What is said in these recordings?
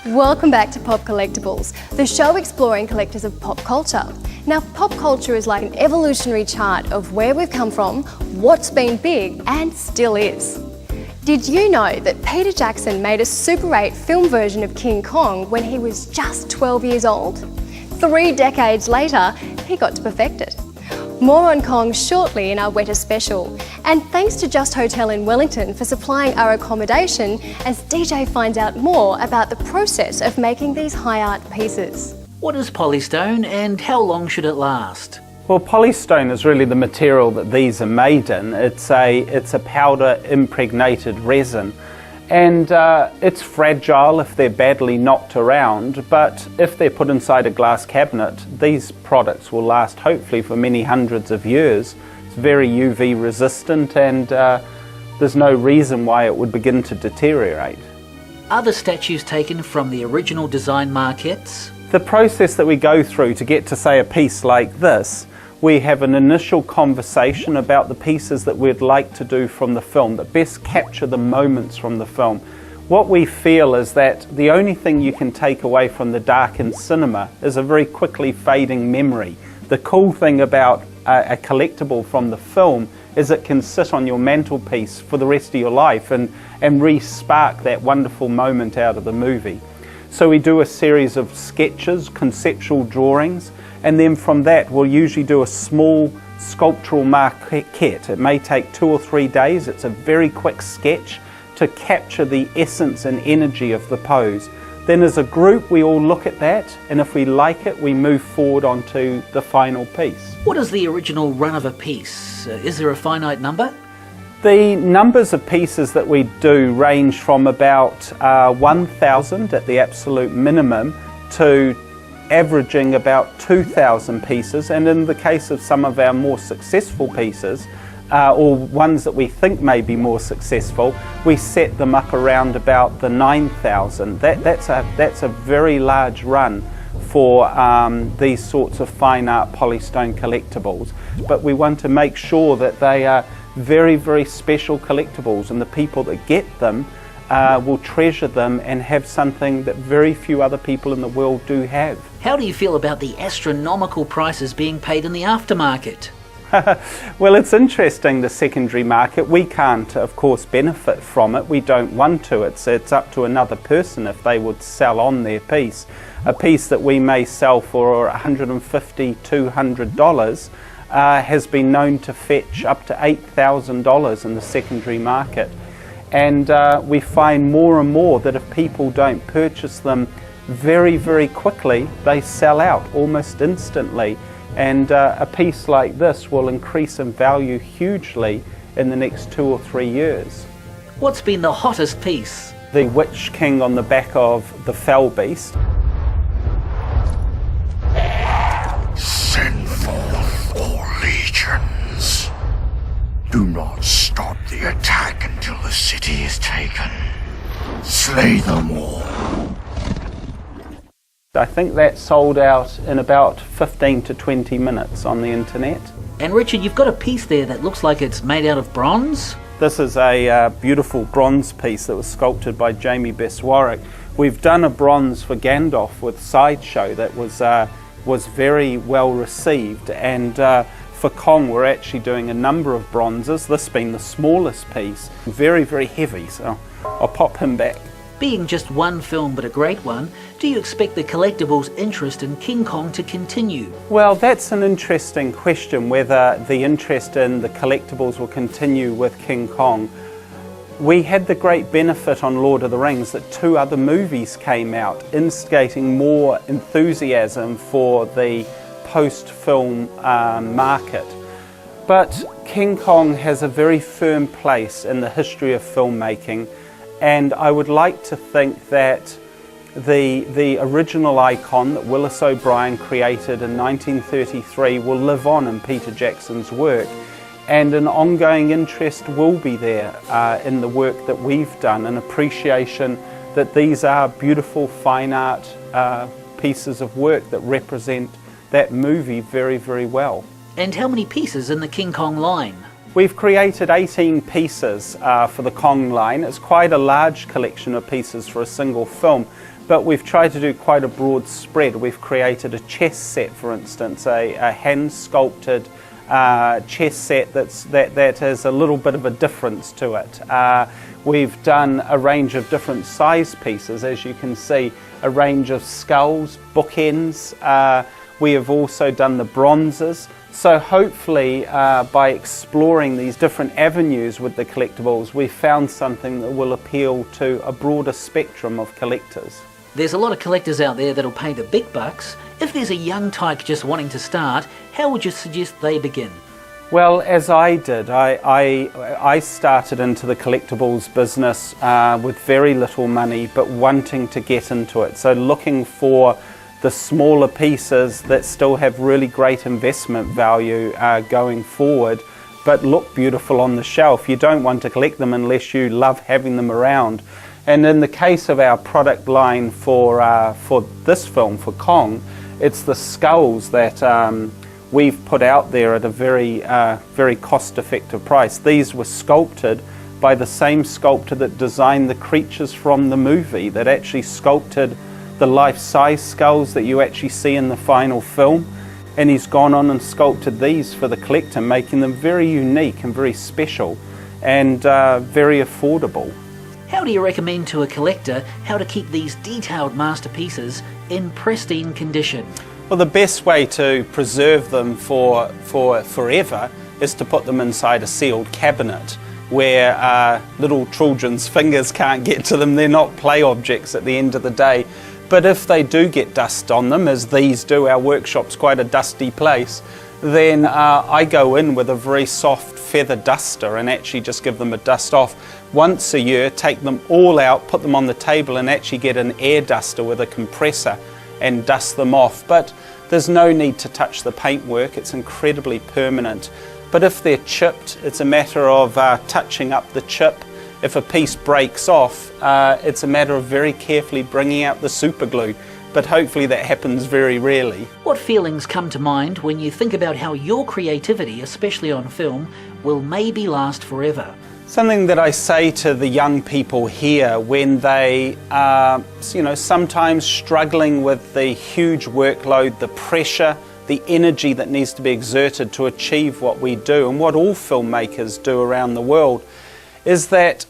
Welcome back to Pop Collectibles, the show exploring collectors of pop culture. Now, pop culture is like an evolutionary chart of where we've come from, what's been big, and still is. Did you know that Peter Jackson made a Super 8 film version of King Kong when he was just 12 years old? 3 decades later, he got to perfect it. More on Kong shortly in our WETA special. And thanks to Just Hotel in Wellington for supplying our accommodation as DJ finds out more about the process of making these high art pieces. What is polystone and how long should it last? Well, polystone is really the material that these are made in. It's a powder impregnated resin. And it's fragile if they're badly knocked around, but if they're put inside a glass cabinet, these products will last hopefully for many hundreds of years. It's very UV resistant, and there's no reason why it would begin to deteriorate. Are the statues taken from the original design maquettes? The process that we go through to get to, say, a piece like this, we have an initial conversation about the pieces that we'd like to do from the film that best capture the moments from the film. What we feel is that the only thing you can take away from the darkened cinema is a very quickly fading memory. The cool thing about a collectible from the film is it can sit on your mantelpiece for the rest of your life and re-spark that wonderful moment out of the movie. So we do a series of sketches, conceptual drawings, and then from that we'll usually do a small sculptural maquette. It may take 2 or 3 days. It's a very quick sketch to capture the essence and energy of the pose. Then as a group we all look at that, and if we like it we move forward onto the final piece. What is the original run of a piece? Is there a finite number? The numbers of pieces that we do range from about 1,000 at the absolute minimum to averaging about 2,000 pieces, and in the case of some of our more successful pieces, or ones that we think may be more successful, we set them up around about the 9,000. That's a very large run for these sorts of fine art polystone collectibles. But we want to make sure that they are very, very special collectibles, and the people that get them will treasure them and have something that very few other people in the world do have. How do you feel about the astronomical prices being paid in the aftermarket? Well, it's interesting, the secondary market. We can't, of course, benefit from it. We don't want to. It's up to another person if they would sell on their piece. A piece that we may sell for $150, $200 has been known to fetch up to $8,000 in the secondary market. And we find more and more that if people don't purchase them very, very quickly, they sell out almost instantly. And a piece like this will increase in value hugely in the next 2 or 3 years. What's been the hottest piece? The Witch King on the back of the Fell Beast. Send forth all legions. Do not stop the attack until the city is taken. Slay them all. I think that sold out in about 15 to 20 minutes on the internet. And Richard, you've got a piece there that looks like it's made out of bronze? This is a beautiful bronze piece that was sculpted by Jamie Bess-Warwick. We've done a bronze for Gandalf with Sideshow that was very well received, and for Kong we're actually doing a number of bronzes, this being the smallest piece. Very, very heavy, so I'll pop him back. Being just one film but a great one, do you expect the Collectibles' interest in King Kong to continue? Well, that's an interesting question, whether the interest in the Collectibles will continue with King Kong. We had the great benefit on Lord of the Rings that 2 other movies came out, instigating more enthusiasm for the post-film market. But King Kong has a very firm place in the history of filmmaking, and I would like to think that the original icon that Willis O'Brien created in 1933 will live on in Peter Jackson's work, and an ongoing interest will be there in the work that we've done, an appreciation that these are beautiful fine art pieces of work that represent that movie very, very well. And how many pieces in the King Kong line? We've created 18 pieces for the Kong line. It's quite a large collection of pieces for a single film, but we've tried to do quite a broad spread. We've created a chess set, for instance, a hand-sculpted chess set that has a little bit of a difference to it. We've done a range of different size pieces, as you can see, a range of skulls, bookends. We have also done the bronzes. So hopefully by exploring these different avenues with the collectibles, we've found something that will appeal to a broader spectrum of collectors. There's a lot of collectors out there that'll pay the big bucks. If there's a young tyke just wanting to start, how would you suggest they begin? Well, as I did, I started into the collectibles business with very little money, but wanting to get into it. So looking for the smaller pieces that still have really great investment value going forward, but look beautiful on the shelf. You don't want to collect them unless you love having them around. And in the case of our product line for this film, for Kong, it's the skulls that we've put out there at a very cost-effective price. These were sculpted by the same sculptor that designed the creatures from the movie, that actually sculpted the life-size skulls that you actually see in the final film, and he's gone on and sculpted these for the collector, making them very unique and very special and very affordable. How do you recommend to a collector how to keep these detailed masterpieces in pristine condition? Well, the best way to preserve them for forever is to put them inside a sealed cabinet where little children's fingers can't get to them. They're not play objects at the end of the day. But if they do get dust on them, as these do, our workshop's quite a dusty place, then I go in with a very soft feather duster and actually just give them a dust off. Once a year, take them all out, put them on the table and actually get an air duster with a compressor and dust them off. But there's no need to touch the paintwork, it's incredibly permanent. But if they're chipped, it's a matter of touching up the chip. If a piece breaks off, it's a matter of very carefully bringing out the super glue, but hopefully that happens very rarely. What feelings come to mind when you think about how your creativity, especially on film, will maybe last forever? Something that I say to the young people here when they are, sometimes struggling with the huge workload, the pressure, the energy that needs to be exerted to achieve what we do and what all filmmakers do around the world, is that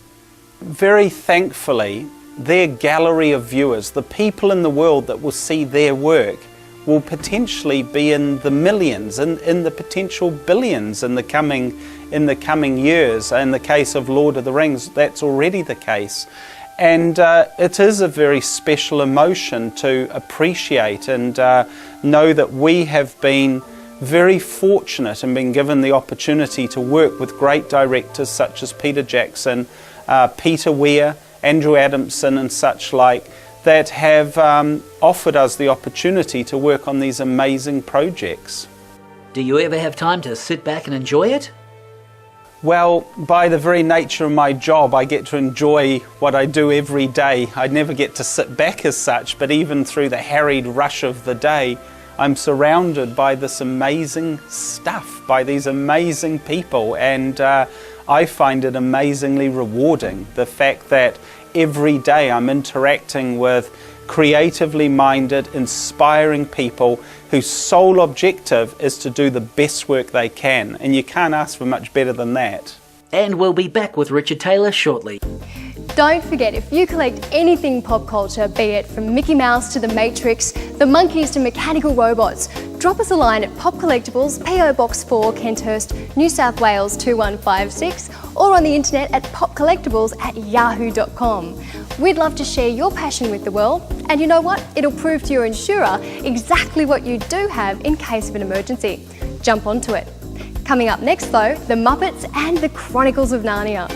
very thankfully their gallery of viewers, the people in the world that will see their work, will potentially be in the millions, in the potential billions in the coming years. In the case of Lord of the Rings, that's already the case. And it is a very special emotion to appreciate and know that we have been very fortunate and been given the opportunity to work with great directors such as Peter Jackson, Peter Weir, Andrew Adamson and such like, that have offered us the opportunity to work on these amazing projects. Do you ever have time to sit back and enjoy it? Well, by the very nature of my job, I get to enjoy what I do every day. I never get to sit back as such, but even through the harried rush of the day, I'm surrounded by this amazing stuff, by these amazing people, and I find it amazingly rewarding. The fact that every day I'm interacting with creatively minded, inspiring people whose sole objective is to do the best work they can, and you can't ask for much better than that. And we'll be back with Richard Taylor shortly. Don't forget, if you collect anything pop culture, be it from Mickey Mouse to The Matrix, the monkeys to mechanical robots, drop us a line at Pop Collectibles, PO Box 4, Kenthurst, New South Wales 2156, or on the internet at popcollectibles@yahoo.com. We'd love to share your passion with the world, and you know what? It'll prove to your insurer exactly what you do have in case of an emergency. Jump onto it. Coming up next though, The Muppets and the Chronicles of Narnia.